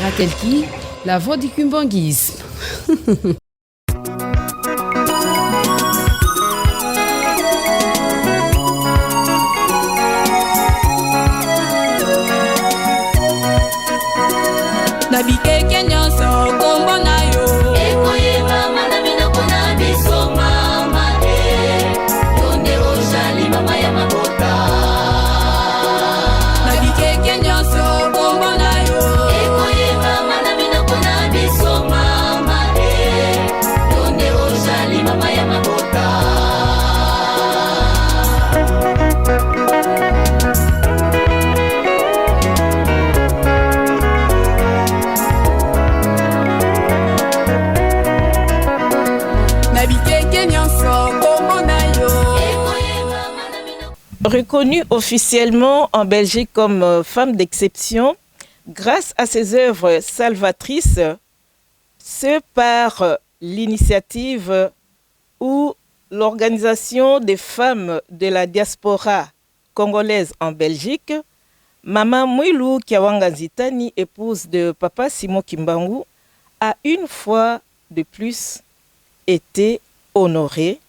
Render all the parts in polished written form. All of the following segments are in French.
Raquel Ki, la voix du kumbanguisme. Reconnue officiellement en Belgique comme femme d'exception, grâce à ses œuvres salvatrices, c'est par l'initiative ou l'organisation des femmes de la diaspora congolaise en Belgique, Maman Mwilu Kiawanga Nzitani, épouse de Papa Simon Kimbangu, a une fois de plus été honorée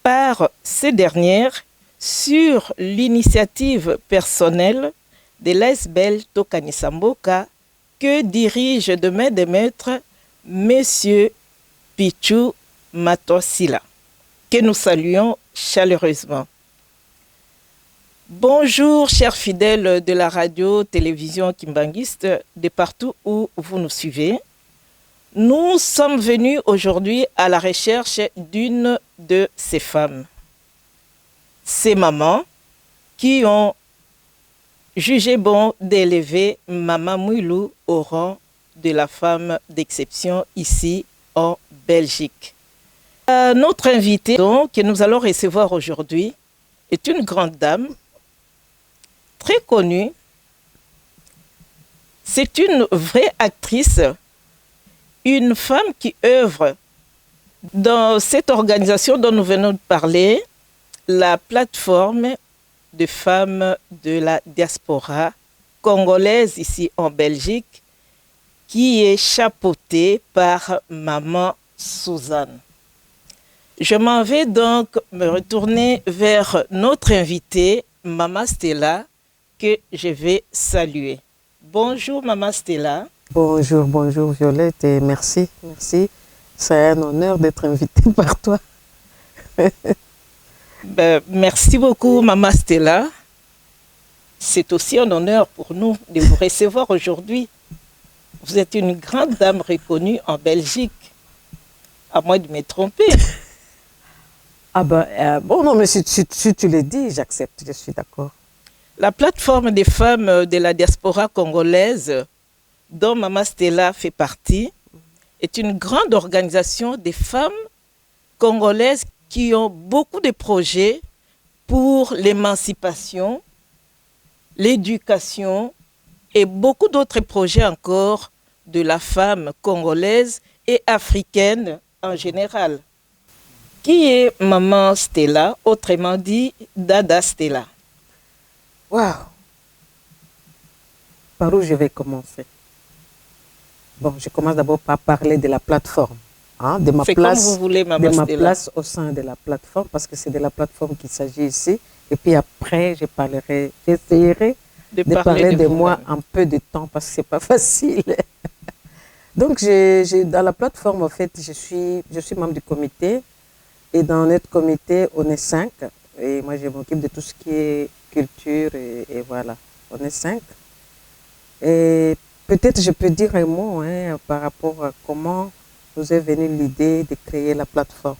par ces dernières sur l'initiative personnelle de l'ASBEL Tokani Samboka que dirige de main de maître M. Pichou Matosila, que nous saluons chaleureusement. Bonjour chers fidèles de la radio-télévision kimbanguiste de partout où vous nous suivez. Nous sommes venus aujourd'hui à la recherche d'une de ces femmes. Ces mamans qui ont jugé bon d'élever Maman Mwilu au rang de la femme d'exception ici en Belgique. Notre invitée donc, que nous allons recevoir aujourd'hui est une grande dame très connue. C'est une vraie actrice, une femme qui œuvre dans cette organisation dont nous venons de parler, la plateforme de femmes de la diaspora congolaise ici en Belgique, qui est chapeautée par Maman Suzanne. Je m'en vais donc me retourner vers notre invitée, Maman Stella, que je vais saluer. Bonjour Maman Stella. Bonjour, bonjour Violette et merci. C'est un honneur d'être invitée par toi. Merci beaucoup, Maman Stella. C'est aussi un honneur pour nous de vous recevoir aujourd'hui. Vous êtes une grande dame reconnue en Belgique. À moins de me tromper. Bon, non, mais si tu le dis, j'accepte, je suis d'accord. La plateforme des femmes de la diaspora congolaise, dont Maman Stella fait partie, est une grande organisation des femmes congolaises qui ont beaucoup de projets pour l'émancipation, l'éducation et beaucoup d'autres projets encore de la femme congolaise et africaine en général. Qui est Maman Stella, autrement dit Dada Stella? Waouh! Par où je vais commencer? Bon, je commence d'abord par parler de la plateforme. De ma place, comme vous voulez, Maman Stella. Place au sein de la plateforme, parce que c'est de la plateforme qu'il s'agit ici. Et puis après, j'essayerai de parler de moi en peu de temps, parce que ce n'est pas facile. Donc, dans la plateforme, en fait, je suis membre du comité. Et dans notre comité, on est 5. Et moi, je m'occupe de tout ce qui est culture. Et voilà, on est 5. Et peut-être je peux dire un mot par rapport à comment nous est venue l'idée de créer la plateforme.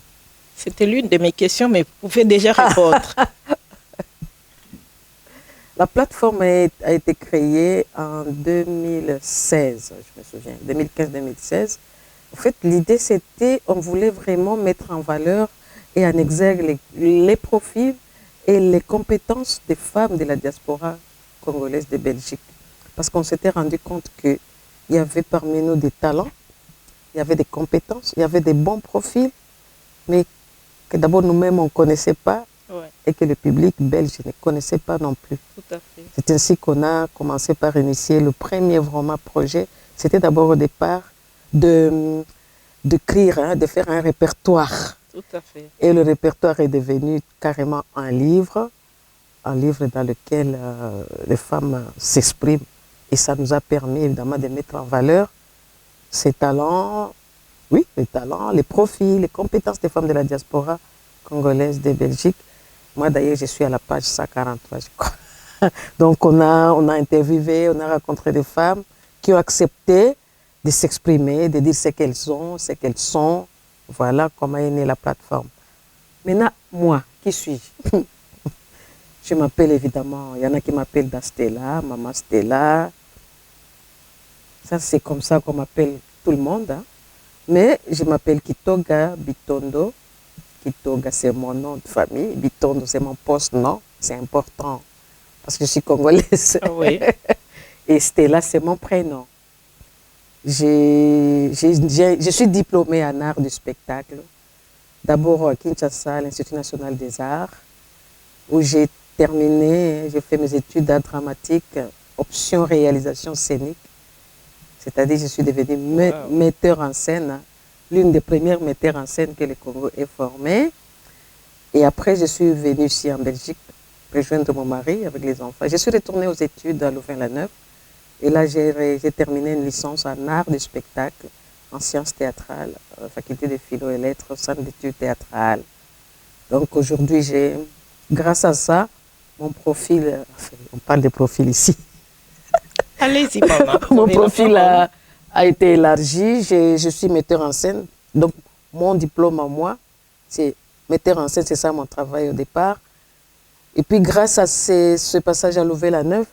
C'était l'une de mes questions, mais vous pouvez déjà répondre. La plateforme a été créée en 2016, je me souviens, 2015-2016. En fait, l'idée, c'était, on voulait vraiment mettre en valeur et en exergue les profils et les compétences des femmes de la diaspora congolaise de Belgique. Parce qu'on s'était rendu compte qu'il y avait parmi nous des talents, il y avait des compétences, il y avait des bons profils, mais que d'abord nous-mêmes, on ne connaissait pas. Ouais. et que le public belge ne connaissait pas non plus. Tout à fait. C'est ainsi qu'on a commencé par initier le premier vraiment projet. C'était d'abord au départ de d'écrire, de faire un répertoire. Tout à fait. Et le répertoire est devenu carrément un livre dans lequel les femmes s'expriment. Et ça nous a permis évidemment de mettre en valeur ces talents, oui, les talents, les profils, les compétences des femmes de la diaspora congolaise de Belgique. Moi d'ailleurs, je suis à la page 143, je crois. Donc on a interviewé, on a rencontré des femmes qui ont accepté de s'exprimer, de dire ce qu'elles ont, ce qu'elles sont. Voilà comment est née la plateforme. Maintenant, moi, qui suis-je? Je m'appelle évidemment, il y en a qui m'appellent Dastella, Maman Stella. Ça, c'est comme ça qu'on m'appelle tout le monde. Hein. Mais je m'appelle Kitoga Bitondo. Kitoga, c'est mon nom de famille. Bitondo, c'est mon post-nom. C'est important parce que je suis congolaise. Ah oui. Et Stella, c'est mon prénom. Je suis diplômée en art du spectacle. D'abord à Kinshasa, l'Institut national des arts, où j'ai terminé, j'ai fait mes études d'art dramatique, option réalisation scénique. C'est-à-dire je suis devenue metteur en scène, hein, l'une des premières metteurs en scène que le Congo ait formé. Et après, je suis venue ici en Belgique, rejoindre mon mari avec les enfants. Je suis retournée aux études à Louvain-la-Neuve. Et là, j'ai terminé une licence en art du spectacle, en sciences théâtrales, faculté de philo et lettres, centre d'études théâtrales. Donc aujourd'hui, grâce à ça, mon profil, on parle de profil ici. Allez-y, maman. Mon profil a été élargi. Je suis metteur en scène. Donc, mon diplôme à moi, c'est metteur en scène, c'est ça mon travail au départ. Et puis, grâce à ce passage à Louvain-la-Neuve,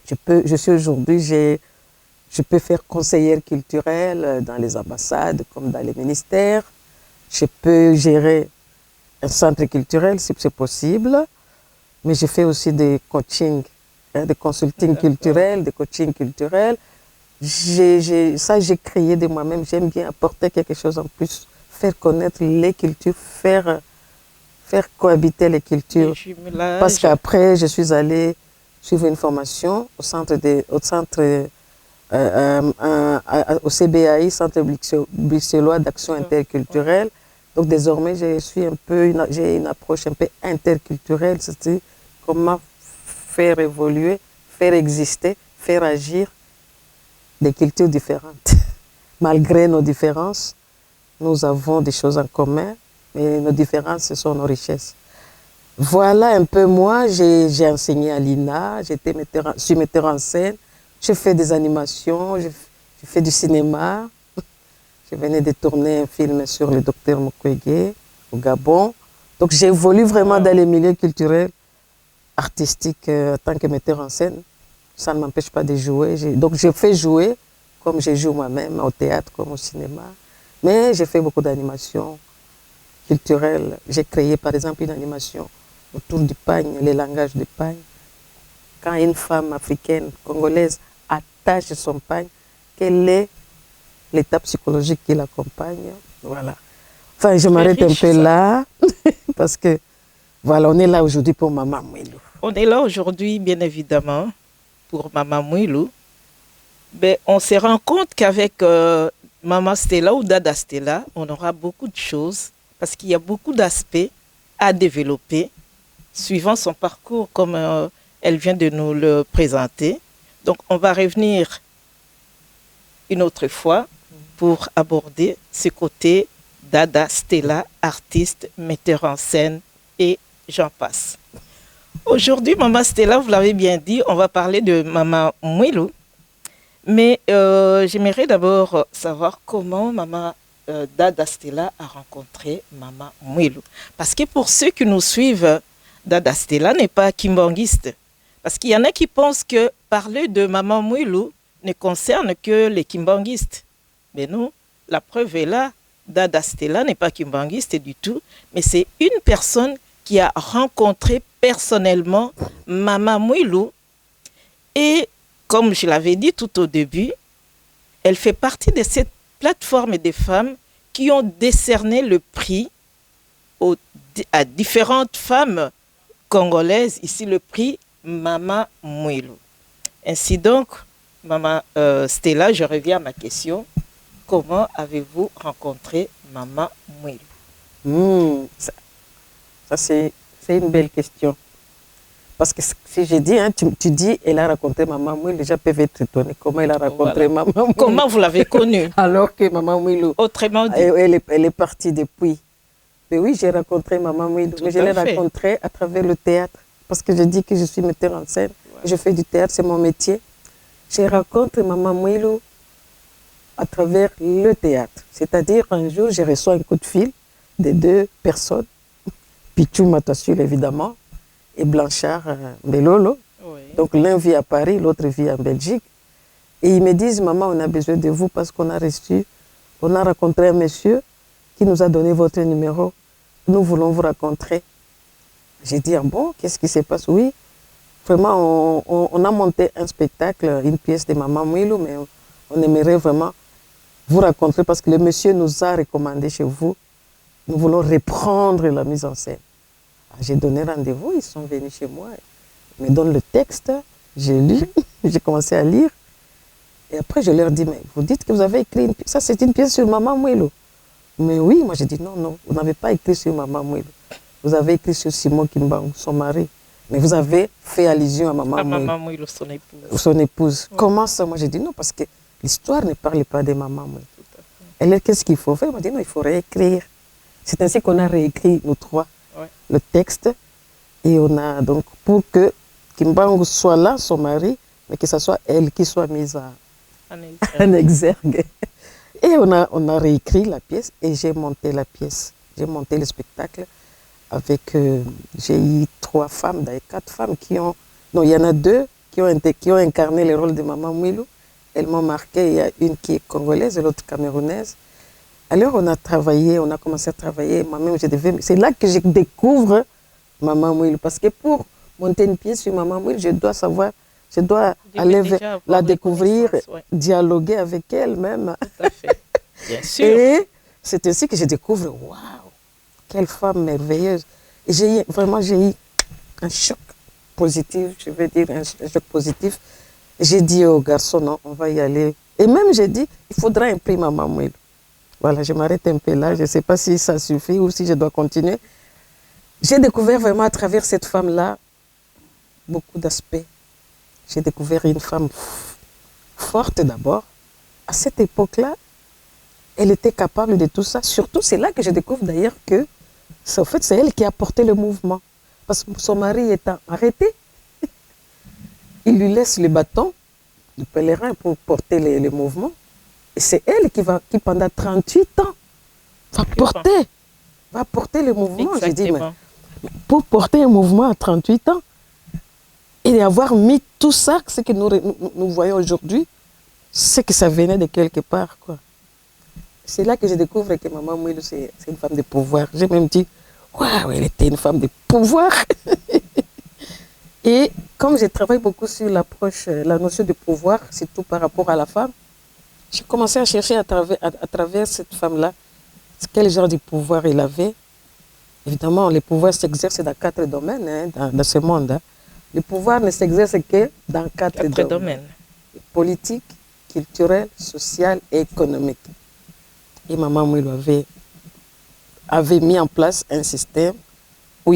je suis aujourd'hui, je peux faire conseillère culturelle dans les ambassades comme dans les ministères. Je peux gérer un centre culturel si c'est possible. Mais je fais aussi des coachings, des consulting culturels, des coachings culturels. Ça, j'ai créé de moi-même. J'aime bien apporter quelque chose en plus, faire connaître les cultures, faire cohabiter les cultures. Parce qu'après, je suis allée suivre une formation au CBAI, Centre bruxellois d'action interculturelle. Donc désormais, j'ai une approche un peu interculturelle, c'est-à-dire comment faire évoluer, faire exister, faire agir des cultures différentes. Malgré nos différences, nous avons des choses en commun, mais nos différences, ce sont nos richesses. Voilà un peu moi, j'ai enseigné à l'INA, je suis metteur en scène, je fais des animations, je fais du cinéma. Je venais de tourner un film sur le docteur Mukwege au Gabon. Donc j'évolue vraiment dans les milieux culturels, artistiques en tant que metteur en scène. Ça ne m'empêche pas de jouer. Donc je fais jouer comme je joue moi-même au théâtre comme au cinéma. Mais j'ai fait beaucoup d'animations culturelles. J'ai créé par exemple une animation autour du pagne, les langages du pagne. Quand une femme africaine, congolaise, attache son pagne, quelle est l'étape psychologique qui l'accompagne? Voilà. Enfin, je m'arrête un peu là, parce que, voilà, on est là aujourd'hui pour Maman Mouilou. On est là aujourd'hui, bien évidemment, pour Maman Mouilou. Mais on se rend compte qu'avec Maman Stella ou Dada Stella, on aura beaucoup de choses, parce qu'il y a beaucoup d'aspects à développer, suivant son parcours, comme elle vient de nous le présenter. Donc, on va revenir une autre fois pour aborder ce côté Dada Stella, artiste, metteur en scène et j'en passe. Aujourd'hui, Maman Stella, vous l'avez bien dit, on va parler de Maman Mouilou. Mais j'aimerais d'abord savoir comment Maman Dada Stella a rencontré Maman Mouilou. Parce que pour ceux qui nous suivent, Dada Stella n'est pas kimbanguiste. Parce qu'il y en a qui pensent que parler de Maman Mouilou ne concerne que les kimbanguistes. Mais non, la preuve est là. Dada Stella n'est pas kimbanguiste du tout, mais c'est une personne qui a rencontré personnellement Maman Mouilou. Et comme je l'avais dit tout au début, elle fait partie de cette plateforme des femmes qui ont décerné le prix à différentes femmes congolaise, ici le prix Mama Mouilou. Ainsi donc, Maman Stella, je reviens à ma question. Comment avez-vous rencontré Mama Mouilou? Ça c'est une belle question. Parce que si j'ai dit, hein, tu dis, elle a rencontré Maman Mouilou, les gens peuvent être étonnés. Comment elle a rencontré Maman Mouilou? Comment vous l'avez connue? Alors que Maman Mouilou, autrement dit, elle est partie depuis. Mais oui, j'ai rencontré Maman Mouilou. Mais je l'ai rencontrée à travers le théâtre. Parce que je dis que je suis metteur en scène. Je fais du théâtre, c'est mon métier. J'ai rencontré Maman Mouilou à travers le théâtre. C'est-à-dire, un jour, j'ai reçu un coup de fil de 2 personnes. Pichou Matassul, évidemment, et Blanchard Belolo. Oui. Donc, l'un vit à Paris, l'autre vit en Belgique. Et ils me disent, maman, on a besoin de vous parce qu'on a rencontré un monsieur qui nous a donné votre numéro. Nous voulons vous rencontrer. J'ai dit, ah bon, qu'est-ce qui se passe? Oui, vraiment, on a monté un spectacle, une pièce de Maman Mouilou, mais on aimerait vraiment vous rencontrer parce que le monsieur nous a recommandé chez vous. Nous voulons reprendre la mise en scène. J'ai donné rendez-vous, ils sont venus chez moi. Ils me donnent le texte, j'ai lu, j'ai commencé à lire. Et après, je leur dis, mais vous dites que vous avez écrit une pièce. Ça, c'est une pièce sur Maman Mouilou. Mais oui, moi j'ai dit, non, vous n'avez pas écrit sur Maman Mouilou. Vous avez écrit sur Simon Kimbangu, son mari. Mais vous avez fait allusion à Maman Mouilou, son épouse. Son épouse. Oui. Comment ça? Moi j'ai dit non, parce que l'histoire ne parle pas de Maman Mouilou. Elle, qu'est-ce qu'il faut faire? Elle m'a dit non, il faut réécrire. C'est ainsi qu'on a réécrit, nous 3, le texte. Et on a donc, pour que Kimbangu soit là, son mari, mais que ce soit elle qui soit mise en exergue. Et on a réécrit la pièce et j'ai monté la pièce. J'ai monté le spectacle avec, j'ai eu 3 femmes, d'ailleurs 4 femmes qui ont, non, il y en a 2 qui ont incarné le rôle de Maman Mouilou. Elles m'ont marqué, il y a une qui est congolaise et l'autre camerounaise. Alors on a travaillé, on a commencé à travailler, moi-même c'est là que je découvre Maman Mouilou, parce que pour monter une pièce sur Maman Mouilou, je dois savoir, je dois aller la découvrir, dialoguer avec elle même. Tout à fait. Bien sûr. Et c'est ainsi que je découvre, waouh, quelle femme merveilleuse. Et j'ai eu un choc positif, je veux dire un choc positif. J'ai dit aux garçons, non, on va y aller. Et même j'ai dit, il faudra un prix Maman Mouilou. Voilà, je m'arrête un peu là, je ne sais pas si ça suffit ou si je dois continuer. J'ai découvert vraiment à travers cette femme-là beaucoup d'aspects. J'ai découvert une femme forte d'abord. À cette époque-là, elle était capable de tout ça. Surtout, c'est là que je découvre d'ailleurs que, en fait, c'est elle qui a porté le mouvement. Parce que son mari étant arrêté, il lui laisse le bâton, le pèlerin pour porter le mouvement. Et c'est elle qui pendant 38 ans, va porter le mouvement. J'ai dit, mais pour porter un mouvement à 38 ans, et avoir mis tout ça, ce que nous voyons aujourd'hui, c'est que ça venait de quelque part, quoi. C'est là que je découvre que Maman Mouilou, c'est une femme de pouvoir. J'ai même dit, waouh, elle était une femme de pouvoir. Et comme je travaille beaucoup sur l'approche, la notion de pouvoir, surtout par rapport à la femme, j'ai commencé à chercher à travers cette femme-là, quel genre de pouvoir elle avait. Évidemment, le pouvoir s'exerce dans 4 domaines, hein, dans ce monde. Hein. Le pouvoir ne s'exerce que dans 4 domaines. Politique, culturel, social et économique. Et Maman Mouilou avait mis en place un système où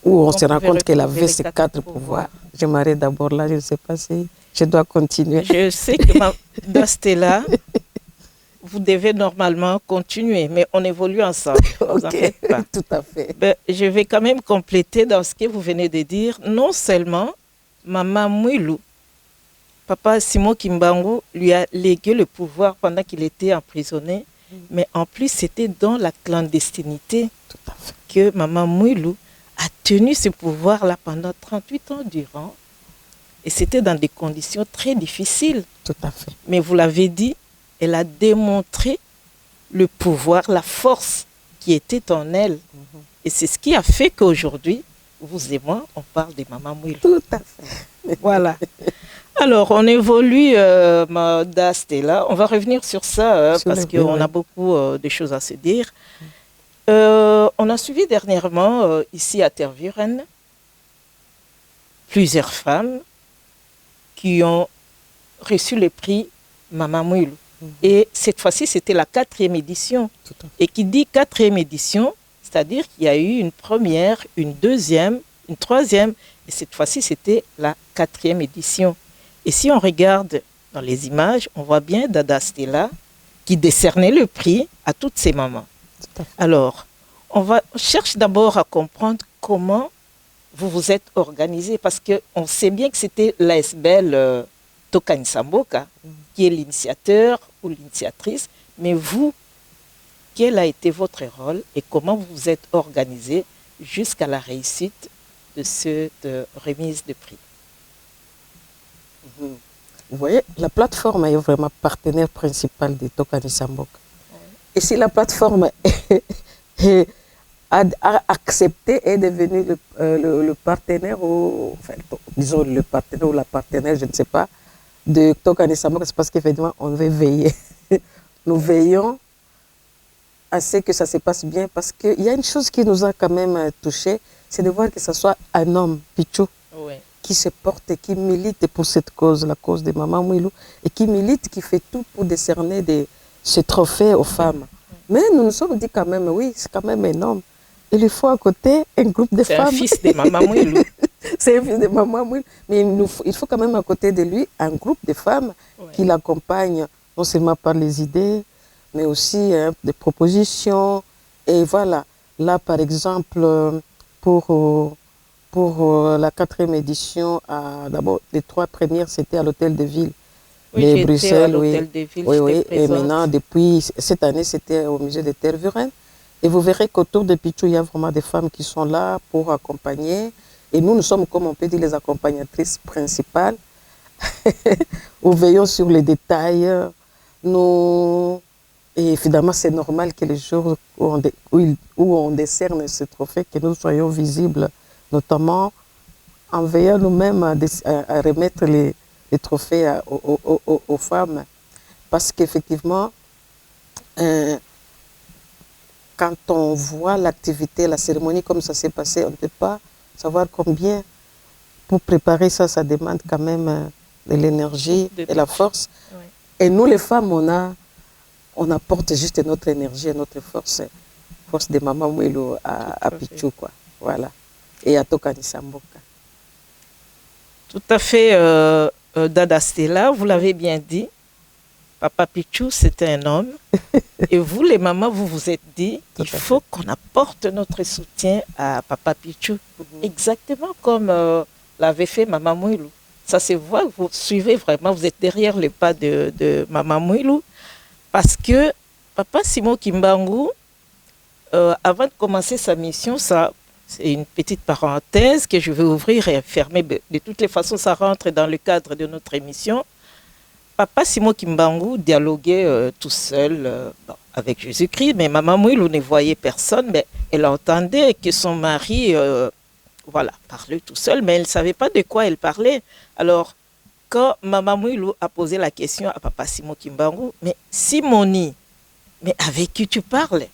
on se rend compte qu'elle avait ces 4 pouvoirs. Je m'arrête d'abord là, je ne sais pas si je dois continuer. Je sais que dans Stella, vous devez normalement continuer, mais on évolue ensemble. Vous en faites pas. Tout à fait. Je vais quand même compléter dans ce que vous venez de dire. Non seulement Maman Mouilou, Papa Simon Kimbangu lui a légué le pouvoir pendant qu'il était emprisonné, mais en plus c'était dans la clandestinité que Maman Mouilou a tenu ce pouvoir-là pendant 38 ans durant. Et c'était dans des conditions très difficiles. Tout à fait. Mais vous l'avez dit, elle a démontré le pouvoir, la force qui était en elle. Et c'est ce qui a fait qu'aujourd'hui, vous et moi, on parle de Maman Mouilou. Tout à fait. Voilà. Alors, on évolue, Stella. On va revenir sur ça parce qu'on a beaucoup de choses à se dire. On a suivi dernièrement, ici à Tervuren, plusieurs femmes qui ont reçu le prix Mama Mwilu. Et cette fois-ci, c'était la 4e édition. Et qui dit 4e édition, c'est-à-dire qu'il y a eu une première, une deuxième, une troisième, et cette fois-ci, c'était la 4e édition. Et si on regarde dans les images, on voit bien Dada Stella qui décernait le prix à toutes ces mamans. Alors, on cherche d'abord à comprendre comment vous vous êtes organisés, parce qu'on sait bien que c'était l'ASBL Tokani Samboka qui est l'initiateur ou l'initiatrice, mais vous, quel a été votre rôle et comment vous vous êtes organisés jusqu'à la réussite de cette remise de prix? Vous voyez, la plateforme est vraiment partenaire principal de Tokani Samboka. Et si la plateforme a accepté, est devenu le partenaire, enfin, disons le partenaire ou la partenaire, je ne sais pas, de Tokani Samboka, c'est parce qu'effectivement, on veut veiller. Nous veillons à ce que ça se passe bien, parce qu'il y a une chose qui nous a quand même touchés, c'est de voir que ce soit un homme, Pichou, qui se porte et qui milite pour cette cause, la cause de Mama Mwilu, et qui milite, qui fait tout pour décerner ce trophée aux femmes. Mais nous nous sommes dit quand même, oui, c'est quand même un homme. Il faut à côté un groupe de femmes. C'est un fils de Mama Mwilu. C'est un fils de Mama Mwilu. Mais il faut quand même à côté de lui un groupe de femmes qui l'accompagnent, non seulement par les idées, mais aussi des propositions. Et voilà, là par exemple, pour la 4e édition, d'abord les 3 premières, c'était à l'Hôtel de Ville. Oui, de Bruxelles, oui. Et maintenant, depuis cette année, c'était au musée de Tervuren. Et vous verrez qu'autour de Pichou, il y a vraiment des femmes qui sont là pour accompagner. Et nous sommes, comme on peut dire, les accompagnatrices principales. Nous veillons sur les détails. Et évidemment, c'est normal que les jours où on décerne ce trophée, que nous soyons visibles, notamment en veillant nous-mêmes à remettre les trophées aux femmes. Parce qu'effectivement, quand on voit l'activité, la cérémonie comme ça s'est passé, on ne peut pas savoir combien. Pour préparer ça, ça demande quand même de l'énergie et la force. Oui. Et nous, les femmes, on apporte juste notre énergie et notre force de Mama Mwilu à Pichou, quoi. Voilà. Et à Tokani Samboka. Tout à fait, Dada Stella, vous l'avez bien dit. Papa Pichou, c'était un homme. Et vous, les mamans, vous vous êtes dit, il faut qu'on apporte notre soutien à Papa Pichou. Exactement comme l'avait fait Mama Mwilu. Ça se voit, vous suivez vraiment, vous êtes derrière les pas de Mama Mwilu. Parce que Papa Simon Kimbangu, avant de commencer sa mission, ça, c'est une petite parenthèse que je vais ouvrir et fermer. De toutes les façons, ça rentre dans le cadre de notre émission. Papa Simon Kimbangu dialoguait tout seul avec Jésus-Christ, mais Mama Mwilu ne voyait personne, mais elle entendait que son mari parlait tout seul, mais elle ne savait pas de quoi elle parlait. Alors, quand Mama Mwilu a posé la question à Papa Simon Kimbangu, mais Simoni, mais avec qui tu parles?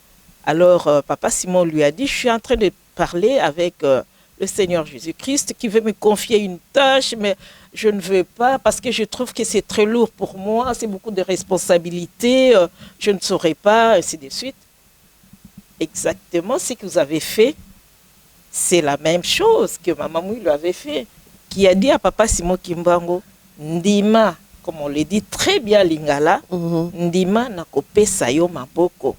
Alors, Papa Simon lui a dit, je suis en train de parler avec le Seigneur Jésus-Christ qui veut me confier une tâche, mais je ne veux pas parce que je trouve que c'est très lourd pour moi, c'est beaucoup de responsabilités, je ne saurais pas, ainsi de suite. Exactement ce que vous avez fait, c'est la même chose que Mama Mwilu avait fait, qui a dit à Papa Simon Kimbangu, Ndima, comme on le dit très bien Lingala, Ndima nakopesa yo maboko.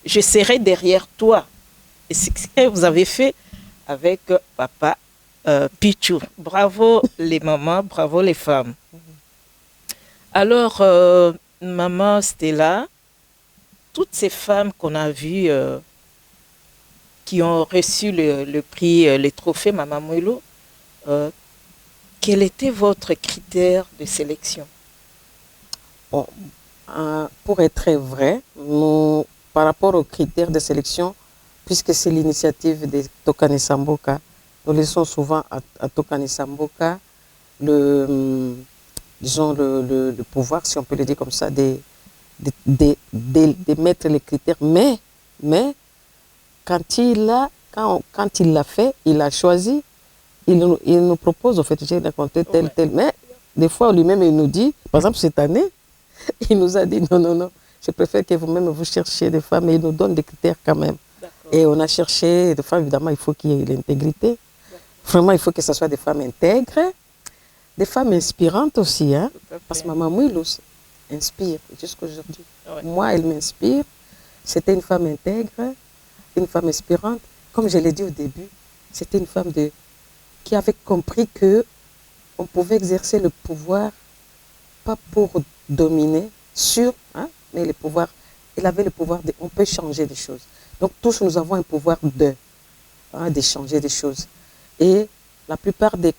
Je serai derrière toi. Et c'est ce que vous avez fait avec Papa Pichou. Bravo les mamans, bravo les femmes. Alors, Maman Stella, toutes ces femmes qu'on a vues qui ont reçu le prix, les trophées Mama Mwilu, quel était votre critère de sélection? Bon, pour être très vrai, par rapport aux critères de sélection, puisque c'est l'initiative de Tokani Samboka, nous laissons souvent à Tokani Samboka le pouvoir, si on peut le dire comme ça, de mettre les critères. Mais quand il l'a fait, il a choisi, il nous propose, au fait, j'ai raconté tel. Mais des fois, lui-même, il nous dit, par exemple, cette année, il nous a dit, non, je préfère que vous-même vous cherchiez des femmes, et il nous donne des critères quand même. Et on a cherché des femmes, évidemment, il faut qu'il y ait l'intégrité. Vraiment, il faut que ce soit des femmes intègres, des femmes inspirantes aussi, hein, parce que Maman Mouilou inspire jusqu'à aujourd'hui. Ouais. Moi, elle m'inspire. C'était une femme intègre, une femme inspirante. Comme je l'ai dit au début, c'était une femme qui avait compris qu'on pouvait exercer le pouvoir, pas pour dominer hein, mais le pouvoir. Elle avait le pouvoir on peut changer des choses. Donc tous, nous avons un pouvoir de changer des choses. Et la plupart des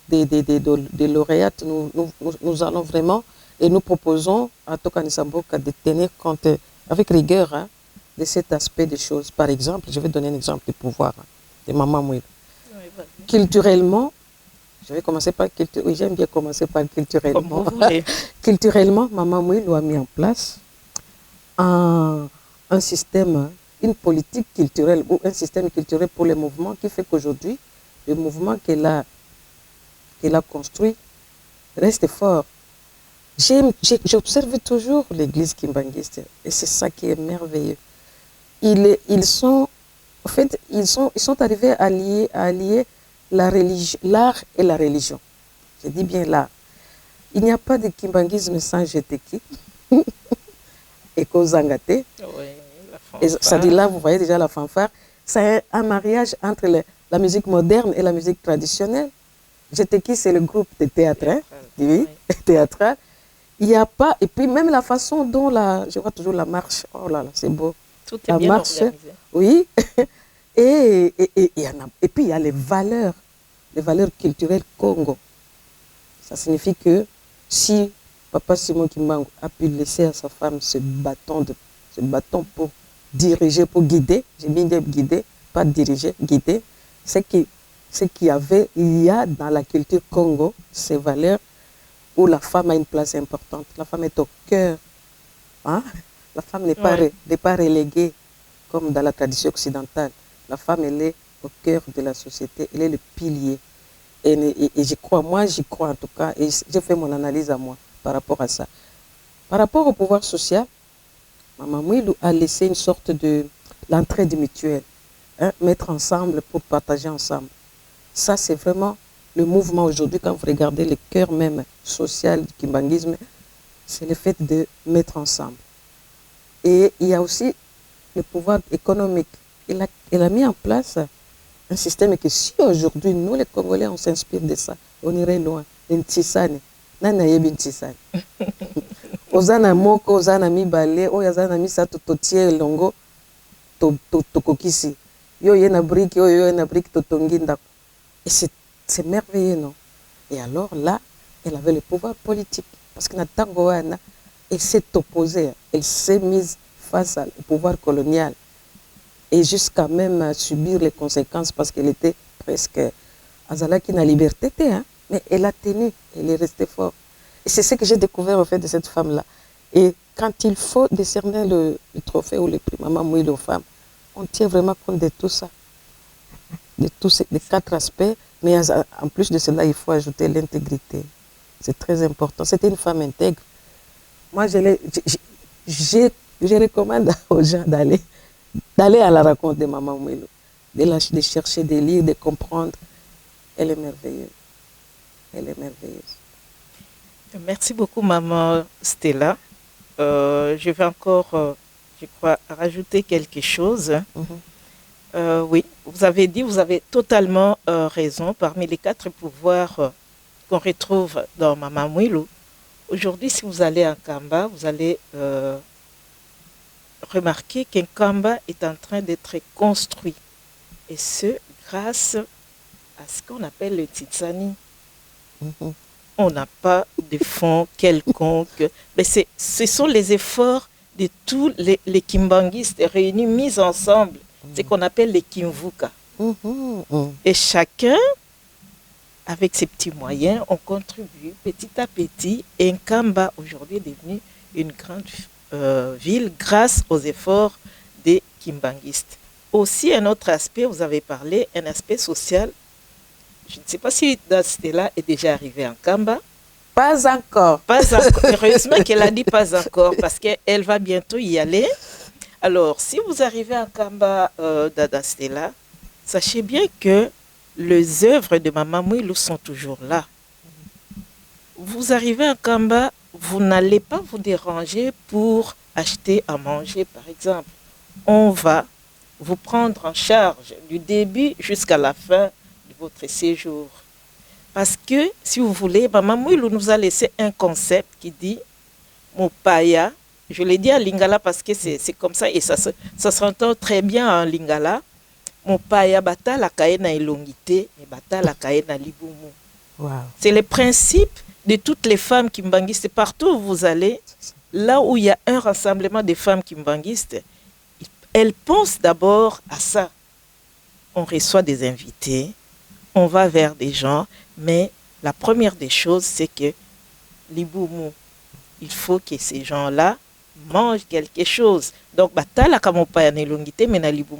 lauréates, nous allons vraiment, et nous proposons à Tokanisamboka de tenir compte avec rigueur hein, de cet aspect des choses. Par exemple, je vais donner un exemple de pouvoir de Maman Mouilou. Oui, culturellement, je vais commencer par culturellement. Oui, j'aime bien commencer par culturellement. Culturellement, Maman Mouilou a mis en place un système, une politique culturelle ou un système culturel pour les mouvements qui fait qu'aujourd'hui, le mouvement qu'elle a construit reste fort. J'observe toujours l'église kimbanguiste et c'est ça qui est merveilleux. Ils sont arrivés à lier l'art et la religion. Je dis bien l'art. Il n'y a pas de kimbanguisme sans jeteki et kozangate. Ça dit là, vous voyez déjà la fanfare. C'est un mariage entre la musique moderne et la musique traditionnelle. Jeteki, c'est le groupe de théâtre, hein? Oui, théâtral. Il n'y a pas, et puis même la façon dont je vois toujours la marche, oh là là, c'est beau. Tout est bien organisé. Oui, et puis il y a les valeurs culturelles Congo. Ça signifie que si Papa Simon Kimbangu a pu laisser à sa femme ce bâton pour diriger, pour guider, j'ai bien dit guider, pas diriger, guider, c'est qu'il y a dans la culture Congo ces valeurs où la femme a une place importante. La femme est au cœur. Hein? La femme n'est pas reléguée comme dans la tradition occidentale. La femme, elle est au cœur de la société. Elle est le pilier. Et j'y crois en tout cas. Et j'ai fait mon analyse à moi par rapport à ça. Par rapport au pouvoir social, Maman Mouilou a laissé une sorte de l'entraide mutuelle. Hein? Mettre ensemble pour partager ensemble. Ça, c'est vraiment le mouvement aujourd'hui, quand vous regardez le cœur même social du kimbanguisme, c'est le fait de mettre ensemble. Et il y a aussi le pouvoir économique. Il a mis en place un système que si aujourd'hui, nous les Congolais, on s'inspire de ça, on irait loin. Ntisane. Nana yebi ntisane. Ozana moko, ozana mibale, oyazana misato totie longo, tokokisi. Yo yena brique, yo yena brique totonginda. Et c'est merveilleux, non? Et alors là, elle avait le pouvoir politique. Parce que Natangoana, elle s'est opposée, elle s'est mise face au pouvoir colonial. Et jusqu'à même subir les conséquences parce qu'elle était presque Azalaki na liberté, hein? Mais elle a tenu, elle est restée forte. Et c'est ce que j'ai découvert en fait de cette femme-là. Et quand il faut décerner le trophée ou le prix Maman Mouilou aux femmes, on tient vraiment compte de tout ça. De tous ces 4 aspects, mais en plus de cela, il faut ajouter l'intégrité. C'est très important. C'était une femme intègre. Moi, je recommande aux gens d'aller à la rencontre de Maman Mouilou, de chercher des livres, de comprendre. Elle est merveilleuse. Elle est merveilleuse. Merci beaucoup, Maman Stella. Je vais encore, je crois, rajouter quelque chose. Oui, vous avez totalement raison. Parmi les 4 pouvoirs qu'on retrouve dans Maman Mouilou, aujourd'hui, si vous allez à Kamba, vous allez remarquer qu'un Kamba est en train d'être construit. Et ce, grâce à ce qu'on appelle le Titsani. On n'a pas de fonds quelconques. Mais ce sont les efforts de tous les kimbanguistes réunis, mis ensemble. C'est ce qu'on appelle les Kimvuka. Et chacun, avec ses petits moyens, on contribue petit à petit. Et Nkamba, aujourd'hui, est devenu une grande ville grâce aux efforts des kimbanguistes. aussi un autre aspect, vous avez parlé, un aspect social. Je ne sais pas si Stella est déjà arrivée en Kamba. Pas encore. Pas encore. Heureusement qu'elle a dit pas encore, parce qu'elle va bientôt y aller. Alors, si vous arrivez en Kamba, Dada Stella, sachez bien que les œuvres de Maman Mouilou sont toujours là. Vous arrivez en Kamba, vous n'allez pas vous déranger pour acheter à manger, par exemple. On va vous prendre en charge du début jusqu'à la fin de votre séjour. Parce que, si vous voulez, Maman Mouilou nous a laissé un concept qui dit Mopaya. Je l'ai dit en lingala parce que c'est comme ça et ça s'entend très bien en lingala. Mopaya bata la kaena elongité et bata la kaena libumu. Wow. C'est le principe de toutes les femmes kimbanguistes. Partout où vous allez, là où il y a un rassemblement de femmes kimbanguistes, elles pensent d'abord à ça. On reçoit des invités, on va vers des gens, mais la première des choses, c'est que libumu, il faut que ces gens-là mangent quelque chose. Donc,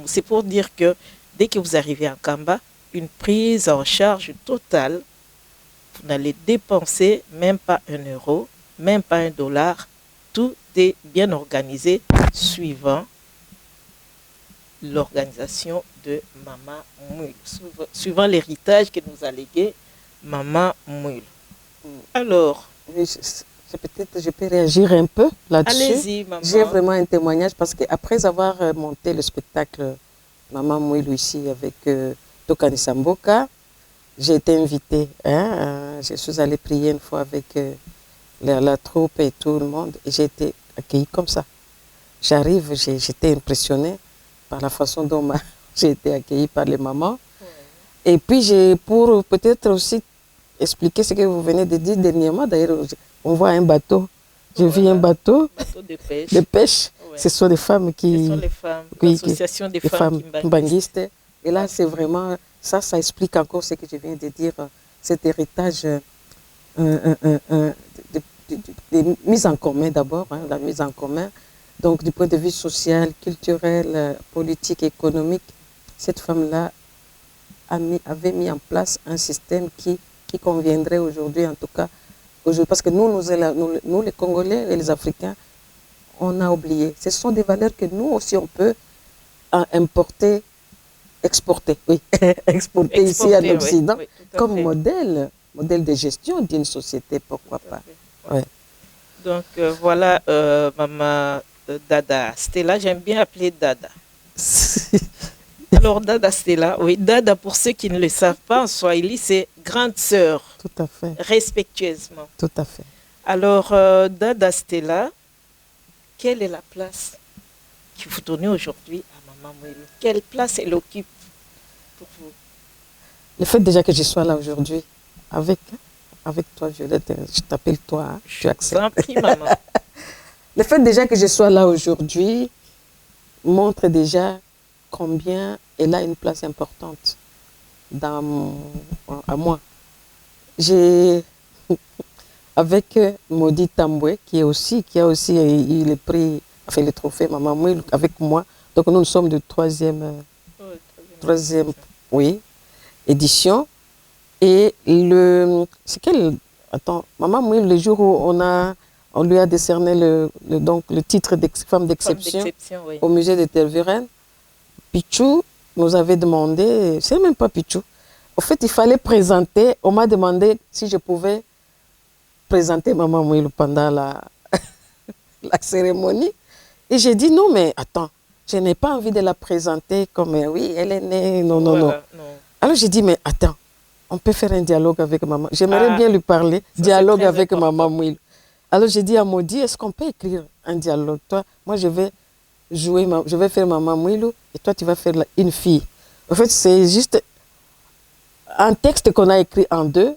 c'est pour dire que dès que vous arrivez en Kamba, une prise en charge totale, vous n'allez dépenser même pas 1 euro, même pas $1. Tout est bien organisé suivant l'organisation de Maman Mouilou, suivant l'héritage que nous a légué Maman Mouilou. Alors, peut-être je peux réagir un peu là-dessus. Allez-y, maman. J'ai vraiment un témoignage parce qu'après avoir monté le spectacle Maman Mouilou ici avec Tokani Samboka, j'ai été invitée. Je suis allée prier une fois avec la troupe et tout le monde et j'ai été accueillie comme ça. J'arrive, j'étais impressionnée par la façon dont j'ai été accueillie par les mamans. Ouais. Et puis, pour peut-être aussi expliquer ce que vous venez de dire dernièrement, d'ailleurs, on voit un bateau. J'ai vu un bateau de pêche. De pêche. Ouais. Ce sont des femmes qui... Ce sont les femmes, l'association des femmes kimbanguistes. Et là, c'est vraiment... Ça explique encore ce que je viens de dire, cet héritage de mise en commun d'abord, la mise en commun. Donc, du point de vue social, culturel, politique, économique, cette femme-là avait mis en place un système qui conviendrait aujourd'hui, en tout cas, parce que nous, les Congolais et les Africains, on a oublié. Ce sont des valeurs que nous aussi, on peut importer, exporter ici en Occident, oui, comme modèle de gestion d'une société, pourquoi pas. Ouais. Donc, voilà, Maman Dada Stella, j'aime bien appeler Dada. Alors, Dada Stella, oui, Dada, pour ceux qui ne le savent pas, en Swahili, c'est grande sœur. Tout à fait. Respectueusement. Tout à fait. Alors, Dada Stella, quelle est la place que vous donnez aujourd'hui à Maman Mouilou? Quelle place elle occupe pour vous? Le fait déjà que je sois là aujourd'hui, avec toi, Violette, je t'appelle toi, hein, tu acceptes. Je vous en prie, maman. Le fait déjà que je sois là aujourd'hui montre déjà combien elle a une place importante à moi. J'ai, avec Maudit Tamboué, qui a aussi eu le prix, enfin le trophée Maman Mouilou avec moi. Donc nous sommes de troisième oui, édition. Et Maman Mouilou, le jour où on lui a décerné le titre de femme d'exception oui, au musée de Tervuren, Pichou nous avait demandé, c'est même pas Pichou, au fait il fallait présenter, on m'a demandé si je pouvais présenter Maman Mouilou pendant la cérémonie. Et j'ai dit non, mais attends, je n'ai pas envie de la présenter comme oui, elle est née, non. Alors j'ai dit, mais attends, on peut faire un dialogue avec maman. J'aimerais bien lui parler, dialogue avec Maman Mouilou. Alors j'ai dit à Maudit, est-ce qu'on peut écrire un dialogue? Toi, moi je vais faire Maman Mouilou et toi tu vas faire une fille. En fait, c'est juste un texte qu'on a écrit en deux.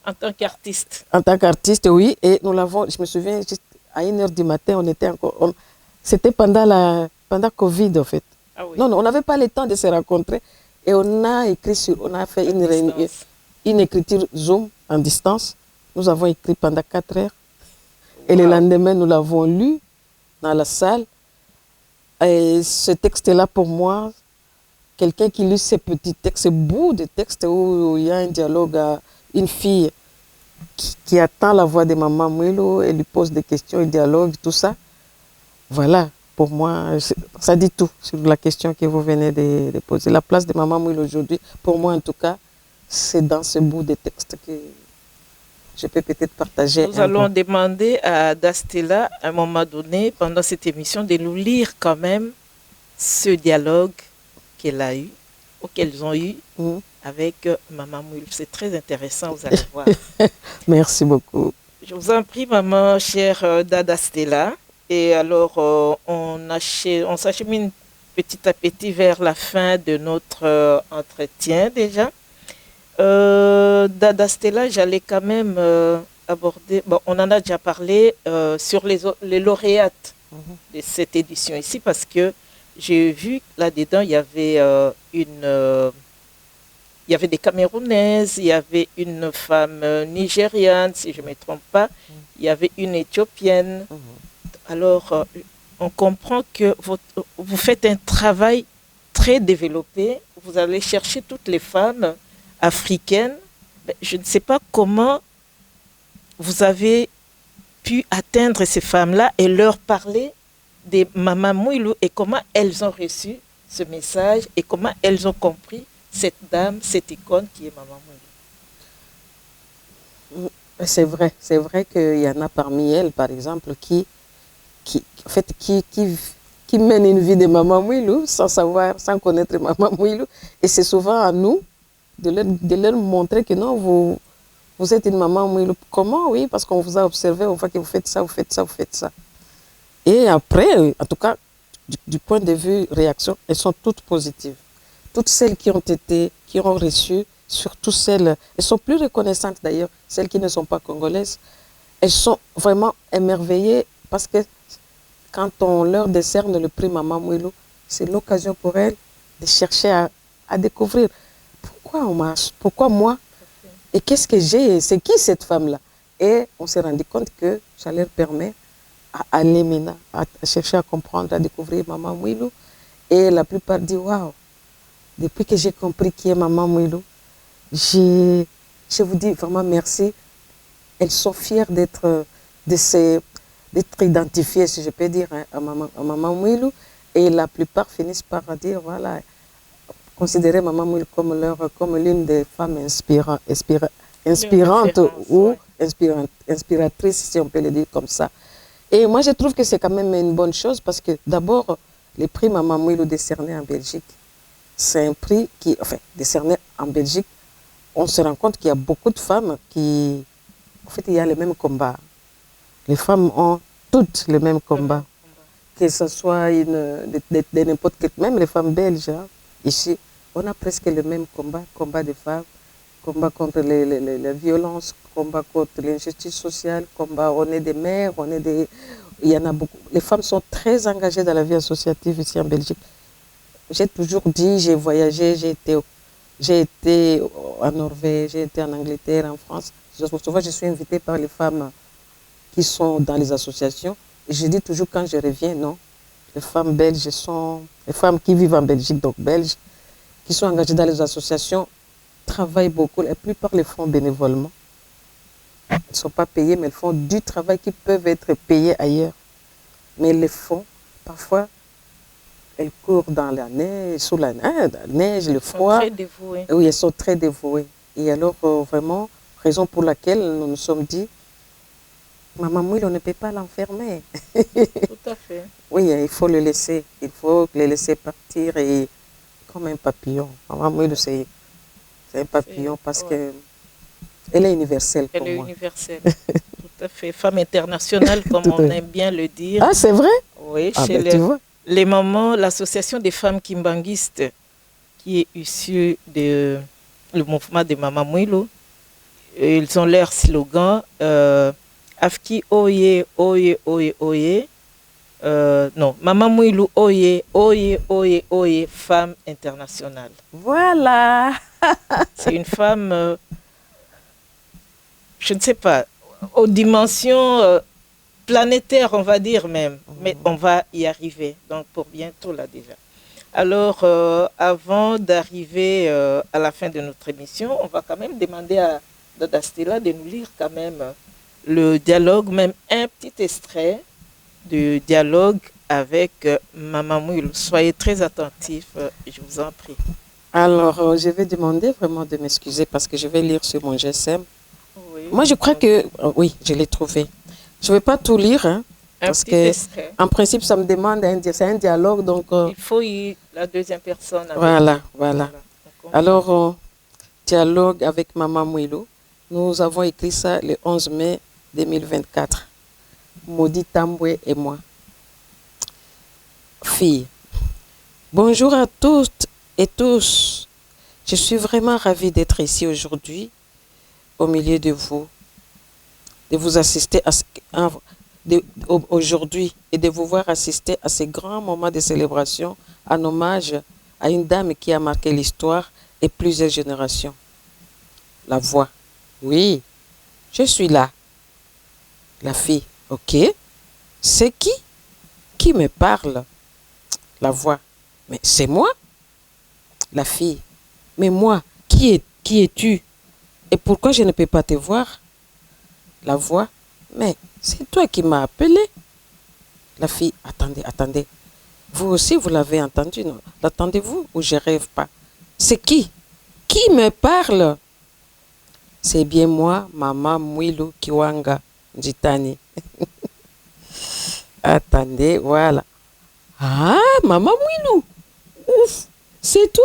En tant qu'artiste. En tant qu'artiste, oui. Et nous l'avons, je me souviens, juste à 1h du matin, on était encore... C'était pendant Covid, en fait. Ah oui. Non, on n'avait pas le temps de se rencontrer. Et on a fait une écriture Zoom en distance. Nous avons écrit pendant 4 heures. Et le lendemain, nous l'avons lu dans la salle. Et ce texte-là, pour moi, quelqu'un qui lit ces petits textes, ces bouts de textes où il y a un dialogue à une fille qui attend la voix de Maman Mouilou, elle lui pose des questions, il dialogue, tout ça. Voilà, pour moi, ça dit tout sur la question que vous venez de poser. La place de Maman Mouilou aujourd'hui, pour moi en tout cas, c'est dans ce bout de texte que je peux peut-être partager. Nous allons demander à Dastella, à un moment donné, pendant cette émission, de nous lire quand même ce dialogue qu'elle a eu, ou qu'elles ont eu avec Maman Mouilou. C'est très intéressant, vous allez voir. Merci beaucoup. Je vous en prie, maman, chère Dada Stella. Et alors, on s'achemine petit à petit vers la fin de notre entretien déjà. Dada Stella, j'allais quand même aborder, bon, on en a déjà parlé sur les lauréates de cette édition ici, parce que j'ai vu là-dedans, il y avait il y avait des Camerounaises, il y avait une femme nigériane, si je ne me trompe pas, il y avait une Éthiopienne. Alors, on comprend que vous faites un travail très développé. Vous allez chercher toutes les femmes africaines. Je ne sais pas comment vous avez pu atteindre ces femmes-là et leur parler de Maman Mouilou et comment elles ont reçu ce message et comment elles ont compris cette dame, cette icône qui est Maman Mouilou. C'est vrai qu'il y en a parmi elles, par exemple, qui mènent une vie de Maman Mouilou sans savoir, sans connaître Maman Mouilou. Et c'est souvent à nous de leur montrer que non, vous êtes une Maman Mouilou. Comment? Oui, parce qu'on vous a observé, on voit que vous faites ça, vous faites ça, vous faites ça. Et après, en tout cas, du point de vue réaction, elles sont toutes positives. Toutes celles qui ont reçu, surtout celles, elles sont plus reconnaissantes d'ailleurs, celles qui ne sont pas congolaises, elles sont vraiment émerveillées parce que quand on leur décerne le prix Maman Mouilou, c'est l'occasion pour elles de chercher à découvrir pourquoi moi, et qu'est-ce que j'ai, c'est qui cette femme-là. Et on s'est rendu compte que ça leur permet à aller maintenant, à chercher à comprendre, à découvrir Maman Mouilou. Et la plupart disent, waouh, depuis que j'ai compris qui est Maman Mouilou, je vous dis vraiment merci. Elles sont fières d'être identifiées, si je peux dire, hein, à Maman Mouilou. Et la plupart finissent par dire, voilà, considérer Maman Mouilou comme l'une des femmes inspirantes ou inspiratrices, si on peut le dire comme ça. Et moi, je trouve que c'est quand même une bonne chose parce que d'abord, les prix Maman Mouilou décernés en Belgique, c'est un prix qui, enfin, décerné en Belgique, on se rend compte qu'il y a beaucoup de femmes qui, en fait, il y a les mêmes combats. Les femmes ont toutes les mêmes combats. Que ce soit de n'importe quel, même les femmes belges, hein, ici, on a presque le même combat des femmes, combat contre les violences, combat contre l'injustice sociale, combat, on est des mères, il y en a beaucoup. Les femmes sont très engagées dans la vie associative ici en Belgique. J'ai toujours dit, j'ai voyagé, j'ai été en Norvège, j'ai été en Angleterre, en France. Souvent, je suis invitée par les femmes qui sont dans les associations. Et je dis toujours quand je reviens, non, les femmes belges les femmes qui vivent en Belgique, donc belges, qui sont engagées dans les associations, travaillent beaucoup. La plupart les font bénévolement. Elles ne sont pas payées, mais elles font du travail qui peuvent être payés ailleurs. Mais elles le font. Parfois, elles courent dans la neige, sous la neige, le froid. Elles sont très dévouées. Oui, elles sont très dévouées. Et alors, vraiment, raison pour laquelle nous nous sommes dit, Maman Mouilou, on ne peut pas l'enfermer. Tout à fait. Oui, il faut le laisser. Il faut le laisser partir et comme un papillon. Maman Mouilou, c'est un papillon parce que elle est universelle pour moi. Elle est universelle. Tout à fait. Femme internationale, comme on aime bien le dire. Ah, c'est vrai? Oui, chez les mamans, l'association des femmes kimbanguistes, qui est issue du mouvement de Maman Mouilou, ils ont leur slogan Afki Oye, Oye, Oye, Oye. Non, Maman Mouilou Oye, Oye, Oye, Oye, femme internationale. Voilà. C'est une femme, je ne sais pas, aux dimensions planétaires, on va dire même. Mais on va y arriver, donc pour bientôt là déjà. Alors, avant d'arriver à la fin de notre émission, on va quand même demander à Dada Stella de nous lire quand même le dialogue, même un petit extrait du dialogue avec Maman Mouilou. Soyez très attentifs, je vous en prie. Alors, je vais demander vraiment de m'excuser parce que je vais lire sur mon GSM. Oui, Moi, je crois que... oui, je l'ai trouvé. Je ne vais pas tout lire, hein, parce que, en principe, ça me demande, c'est un dialogue, donc... il faut la deuxième personne. Voilà. Alors, dialogue avec Maman Mouilou. Nous avons écrit ça le 11 mai 2024. Maudit Tamboué et moi. Fille, bonjour à toutes et tous. Je suis vraiment ravie d'être ici aujourd'hui, au milieu de vous, de vous assister aujourd'hui et de vous voir assister à ces grands moments de célébration en hommage à une dame qui a marqué l'histoire et plusieurs générations. La voix. Oui, je suis là. La fille. Ok. C'est qui? Qui me parle? La voix. Mais c'est moi? La fille. Mais moi, qui es-tu? Et pourquoi je ne peux pas te voir? La voix. Mais c'est toi qui m'as appelé. La fille. Attendez. Vous aussi, vous l'avez entendu, non? L'attendez-vous ou je rêve pas? C'est qui? Qui me parle? C'est bien moi, Maman Mouilou Kiwanga Njitani. Attendez, voilà. Ah, Maman Mouilou. Ouf, c'est toi.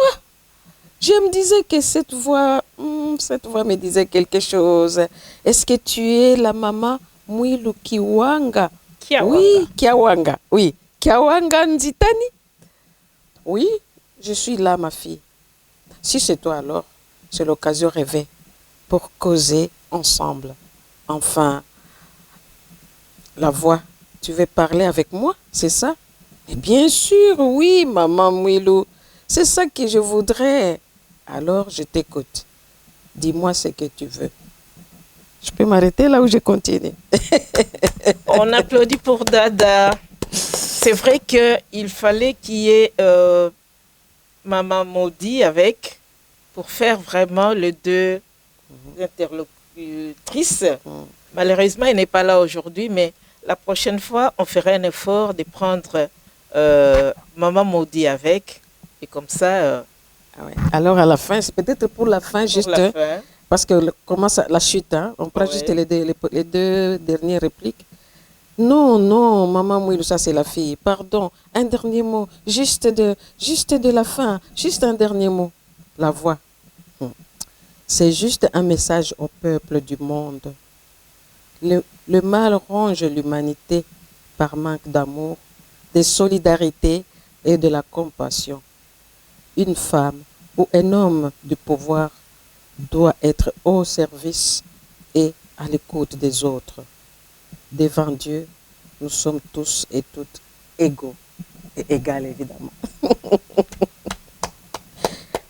Je me disais que cette voix me disait quelque chose. Est-ce que tu es la Maman Mouilou Kiwanga? Oui, Kiwanga. Oui, Kiwanga Njitani. Oui, je suis là, ma fille. Si c'est toi alors, c'est l'occasion rêvée pour causer ensemble. Enfin, la voix, tu veux parler avec moi, c'est ça? Mais bien sûr, oui, Maman Mouilou, c'est ça que je voudrais. Alors, je t'écoute. Dis-moi ce que tu veux. Je peux m'arrêter là où je continue? On applaudit pour Dada. C'est vrai qu'il fallait qu'il y ait Maman Maudit avec pour faire vraiment les deux interlocutrices. Malheureusement, elle n'est pas là aujourd'hui, mais la prochaine fois, on ferait un effort de prendre Maman Maudit avec. Et comme ça... ouais. Alors, à la fin, c'est peut-être pour la fin, juste... La fin. Parce que commence la chute, hein, on prend juste les deux dernières répliques. Non, Maman Mouilou, ça c'est la fille. Pardon, un dernier mot, juste de la fin, juste un dernier mot. La voix. C'est juste un message au peuple du monde. Le mal ronge l'humanité par manque d'amour, de solidarité et de la compassion. Une femme ou un homme du pouvoir doit être au service et à l'écoute des autres. Devant Dieu, nous sommes tous et toutes égaux et égales, évidemment.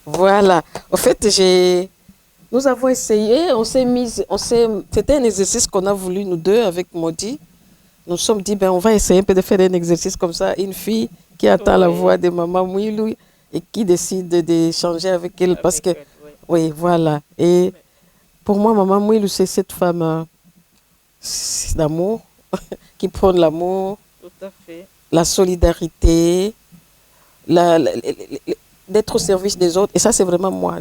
Voilà. En fait, nous avons essayé, c'était un exercice qu'on a voulu, nous deux, avec Maudit. Nous nous sommes dit, on va essayer un peu de faire un exercice comme ça. Une fille qui attend la voix de Maman Mouilou et qui décide d'échanger avec elle. Parce que, oui, voilà. Et pour moi, Maman Mouilou, c'est cette femme d'amour, qui prône l'amour, la solidarité, d'être au service des autres. Et ça, c'est vraiment moi.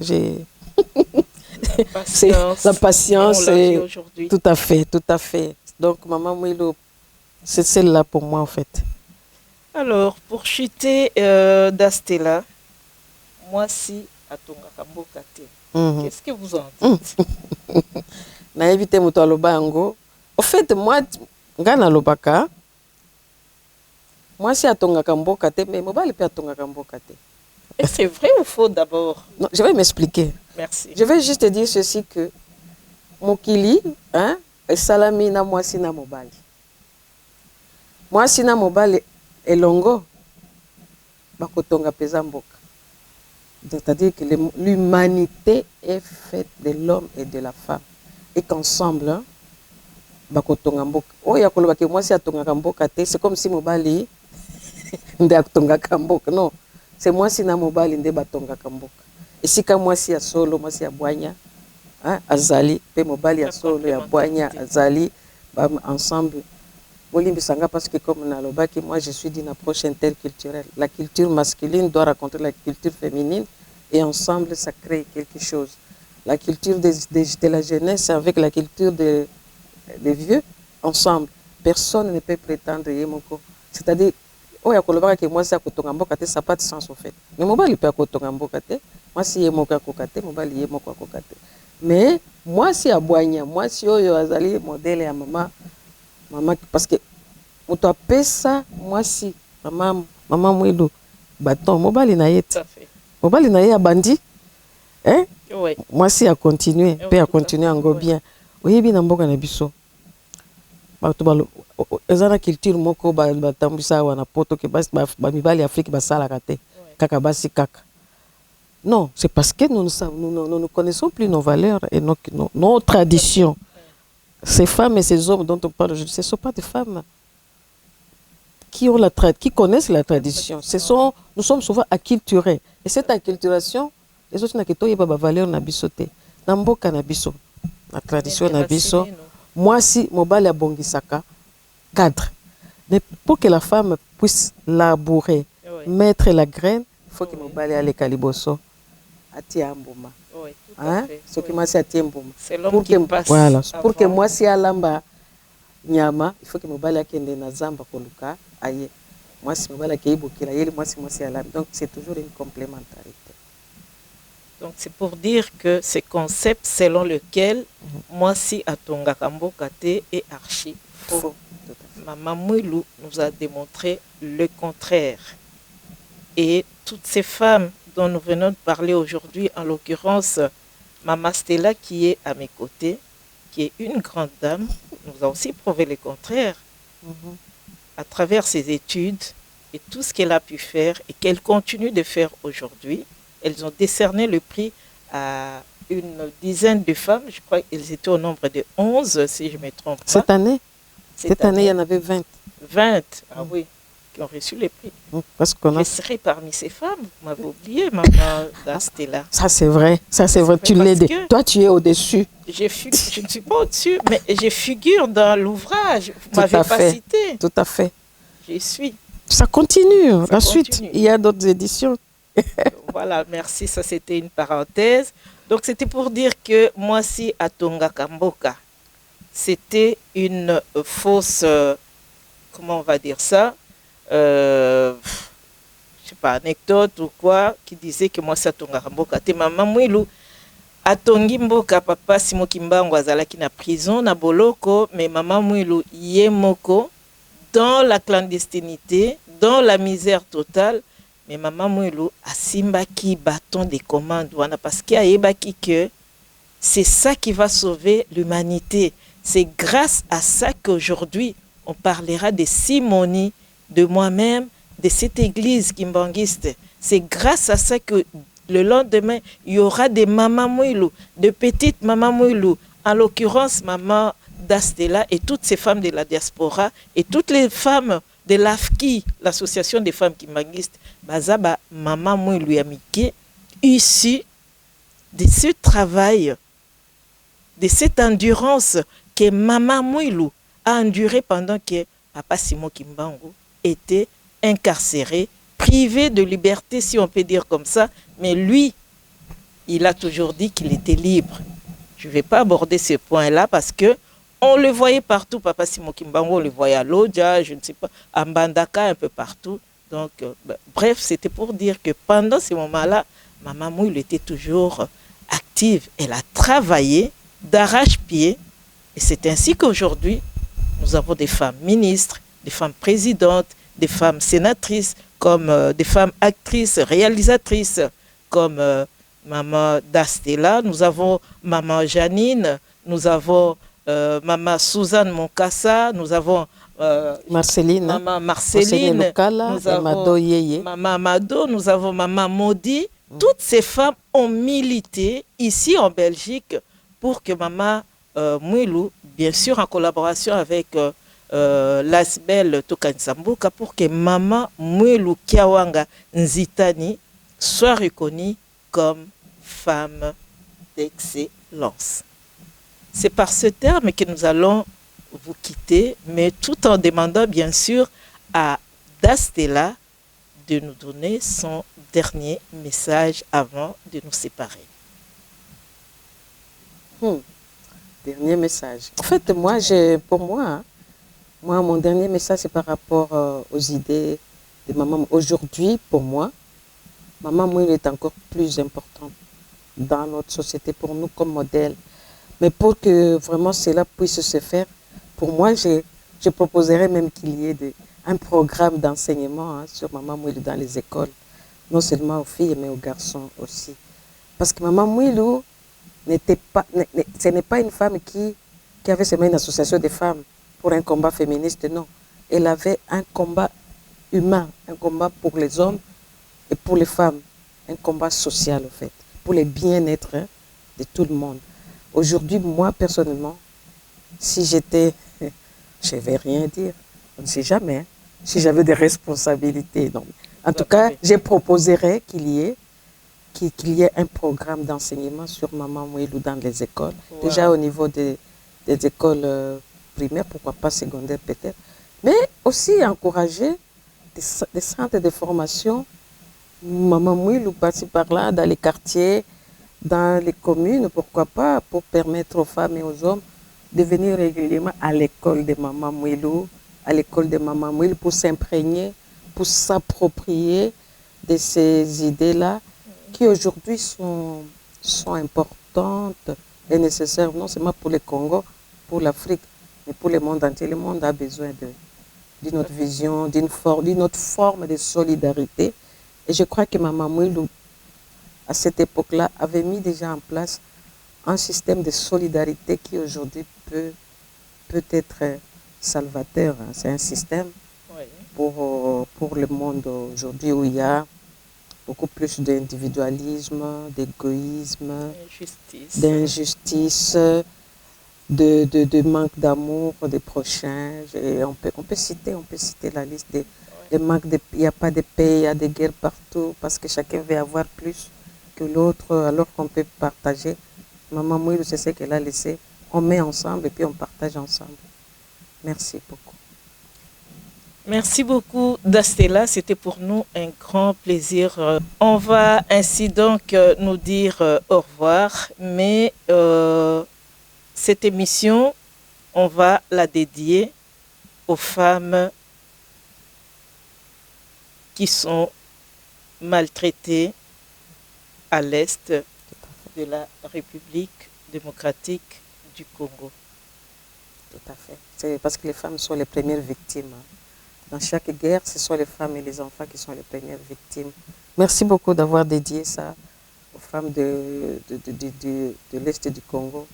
C'est la patience. Tout à fait. Donc, Maman Mouilou, c'est celle-là pour moi, en fait. Alors, pour chuter d'Astella, moi, si, à Tongakambo Kate, qu'est-ce que vous en dites? Na évité moto alobango. En fait, moi, ngana lobaka. Moi, si à Tongakambo Kate, mais mobile peut à Tongakambo Kate. Et c'est vrai ou faux d'abord? Non, je vais m'expliquer. Merci. Je vais juste te dire ceci que Mokili, hein, et Salami na moi si na mobile. Moi si na mobile et longo, bakotonga pesa mboka. C'est-à-dire que l'humanité est faite de l'homme et de la femme. Et qu'ensemble, hein, bakotonga mboka. Oh, ya koloba ke moi si atonga mboka te, c'est comme si mobile nde atonga mboka. Non. c'est moi si na mobali nde batongaka mboka. Esika moi si ya solo, moi si ya bwanya, hein, azali, pe mobali ya solo, ya bwanya, azali, ensemble. Bolimbisanga parce que comme nalobaki, moi je suis d'une approche interculturelle. La culture masculine doit raconter la culture féminine et ensemble ça crée quelque chose. La culture de la jeunesse avec la culture des vieux, ensemble. Personne ne peut prétendre yemoko. C'est-à-dire, oh ya kolobaka que moi c'est à kotonga mboka te, ça n'a pas de sens au fait. Mais mobali peut à kotonga mboka te, moi si yemoko à kokate, mobali yemoko à kokate. Mais moi si à boigna, moi si oyo azali modèle ya maman parce que moto apesa ça, moi si maman mwilu bâton mobali na yete. Mobali na ye bandi. Hein? Oui. Moi si à continuer, peut à continuer en bien. Oui, bien en mboka na biso. Ezana culture moko batambisa wana poto ke ba mibali Afrique basalaka te kaka basi kaka. Non, c'est parce que nous ne connaissons plus nos valeurs et nos traditions. Ces femmes et ces hommes dont on parle aujourd'hui, ce ne sont pas des femmes qui connaissent la tradition. Nous sommes souvent acculturés. Et cette acculturation, les autres n'ont pas de valeur na bisote. Namboka na biso, la tradition na biso. Moi, si mobile a bongisaka, cadre. Mais pour que la femme puisse labourer, mettre la graine, il faut que mobile ait les caliboso. Atia mboma. Oui, tout à fait. Ce qui m'a dit atia mboma. C'est l'homme qui passe. Voilà. Pour que moi, si alamba nyama, il faut que mobile ait kende na zamba koluka aye. Moi, si mobile ait ibokila yeli, moi si alamba. Donc, c'est toujours une complémentarité. Donc, c'est pour dire que ce concept selon lequel moi si Atonga Kambo Kate est archi faux. Maman Mouilou nous a démontré le contraire. Et toutes ces femmes dont nous venons de parler aujourd'hui, en l'occurrence Maman Stella qui est à mes côtés, qui est une grande dame, nous a aussi prouvé le contraire. À travers ses études et tout ce qu'elle a pu faire et qu'elle continue de faire aujourd'hui. Elles ont décerné le prix à une dizaine de femmes. Je crois qu'elles étaient au nombre de 11, si je ne me trompe pas. Cette année, il y en avait 20. 20, ah oui, qui ont reçu le prix. Parce qu'on Je serai parmi ces femmes. Vous m'avez oublié, Maman Stella. Ça, c'est vrai. Ça, c'est vrai. Tu l'aides. Toi, tu es au-dessus. Je ne suis pas au-dessus, mais je figure dans l'ouvrage. Vous ne m'avez pas cité. Tout à fait. Je suis. Ça continue. La suite, il y a d'autres éditions. Voilà, merci, ça c'était une parenthèse. Donc c'était pour dire que moi si Atonga Kamboka, c'était une fausse, comment on va dire ça, je sais pas, anecdote ou quoi, qui disait que moi si Atonga Kamboka, te maman Mouilou, Atongi Mboka, papa Simo Kimbango azalaki na prison, na boloko, mais maman Mouilou yemoko, dans la clandestinité, dans la misère totale. Mais maman Mouilou a simbaki bâton des commandes parce qu'il y a que c'est ça qui va sauver l'humanité. C'est grâce à ça qu'aujourd'hui on parlera de Simonie, de moi-même, de cette église kimbanguiste. C'est grâce à ça que le lendemain il y aura des maman Mouilou, de petites maman Mouilou, en l'occurrence maman Dastela et toutes ces femmes de la diaspora et toutes les femmes de l'AFKI, l'association des femmes kimbanguistes, Bazaba Maman Mouilou Yamike, issu de ce travail, de cette endurance que Maman Mouilou a enduré pendant que Papa Simon Kimbangu était incarcéré, privé de liberté, si on peut dire comme ça, mais lui, il a toujours dit qu'il était libre. Je ne vais pas aborder ce point-là parce que on le voyait partout, Papa Simon Kimbangu, on le voyait à Lodja, je ne sais pas, à Mbandaka, un peu partout. Donc, bref, c'était pour dire que pendant ces moments-là, Maman Mouilou était toujours active. Elle a travaillé d'arrache-pied. Et c'est ainsi qu'aujourd'hui, nous avons des femmes ministres, des femmes présidentes, des femmes sénatrices, comme des femmes actrices, réalisatrices, comme Maman Dastela. Nous avons Maman Janine, nous avons Maman Suzanne Monkassa, nous avons Marceline, Maman Marceline, nous avons Maman Mado, nous avons Maman Maudit. Toutes ces femmes ont milité ici en Belgique pour que Maman Mouilou, bien sûr en collaboration avec Lasbel Tokansambuka pour que Maman Mwelu Kiawanga Nzitani soit reconnue comme femme d'excellence. C'est par ce terme que nous allons vous quitter, mais tout en demandant bien sûr à Dastella de nous donner son dernier message avant de nous séparer. Dernier message. En fait, pour moi, mon dernier message, c'est par rapport aux idées de maman. Aujourd'hui, pour moi, Maman Mwelu est encore plus importante dans notre société, pour nous comme modèle. Mais pour que vraiment cela puisse se faire, pour moi, je proposerais même qu'il y ait un programme d'enseignement sur Maman Mwelu dans les écoles, non seulement aux filles, mais aux garçons aussi. Parce que Maman Mwelu ce n'est pas une femme qui avait seulement une association de femmes pour un combat féministe, non. Elle avait un combat humain, un combat pour les hommes et pour les femmes, un combat social en fait, pour le bien-être de tout le monde. Aujourd'hui, moi personnellement, si j'étais, je ne vais rien dire, on ne sait jamais, si j'avais des responsabilités. Donc, en tout cas, je proposerais qu'il y ait un programme d'enseignement sur Maman Mwelu dans les écoles. Wow. Déjà au niveau des écoles primaires, pourquoi pas secondaires peut-être. Mais aussi encourager des centres de formation Maman Mwelu par-ci par-là, dans les quartiers, dans les communes, pourquoi pas, pour permettre aux femmes et aux hommes de venir régulièrement à l'école de Maman Mwelu, pour s'imprégner, pour s'approprier de ces idées-là qui aujourd'hui sont importantes et nécessaires, non seulement pour le Congo, pour l'Afrique, mais pour le monde entier. Le monde a besoin d'une autre vision, d'une autre forme de solidarité. Et je crois que Maman Mwelu, à cette époque-là, avait mis déjà en place un système de solidarité qui aujourd'hui peut être salvateur. C'est un système pour le monde aujourd'hui où il y a beaucoup plus d'individualisme, d'égoïsme, d'injustice, de manque d'amour des prochains. Et on peut citer la liste des manques. Il n'y a pas de paix, il y a des guerres partout parce que chacun veut avoir plus que l'autre alors qu'on peut partager. Maman Mwelu, c'est ce qu'elle a laissé. On met ensemble et puis on partage ensemble. Merci beaucoup. Merci beaucoup, Dastella. C'était pour nous un grand plaisir. On va ainsi donc nous dire au revoir. Mais cette émission, on va la dédier aux femmes qui sont maltraitées à l'est de la République démocratique du Congo. Tout à fait. C'est parce que les femmes sont les premières victimes. Dans chaque guerre, ce sont les femmes et les enfants qui sont les premières victimes. Merci beaucoup d'avoir dédié ça aux femmes de l'Est du Congo.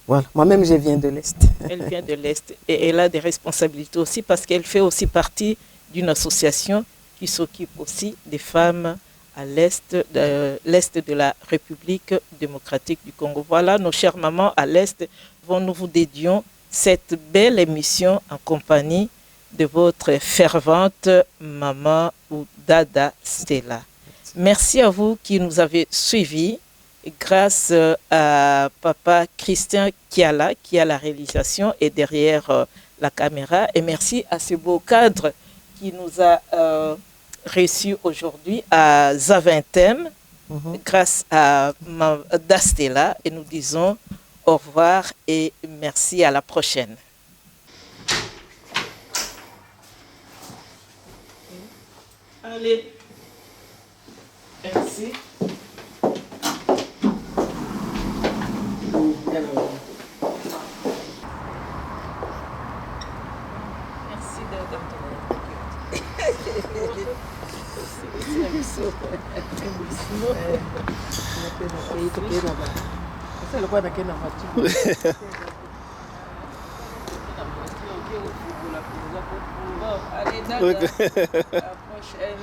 Voilà. Moi-même, je viens de l'Est. Elle vient de l'Est et elle a des responsabilités aussi parce qu'elle fait aussi partie d'une association qui s'occupe aussi des femmes à l'Est de la République démocratique du Congo. Voilà, nos chères mamans à l'Est, nous vous dédions cette belle émission en compagnie de votre fervente maman ou Dada Stella. Merci à vous qui nous avez suivis. Grâce à papa Christian Kiala qui a la réalisation et derrière la caméra. Et merci à ce beau cadre qui nous a reçus aujourd'hui à Zaventem, grâce à Dastella. Et nous disons au revoir et merci à la prochaine. Allez, merci. Merci Allez, à la prochaine.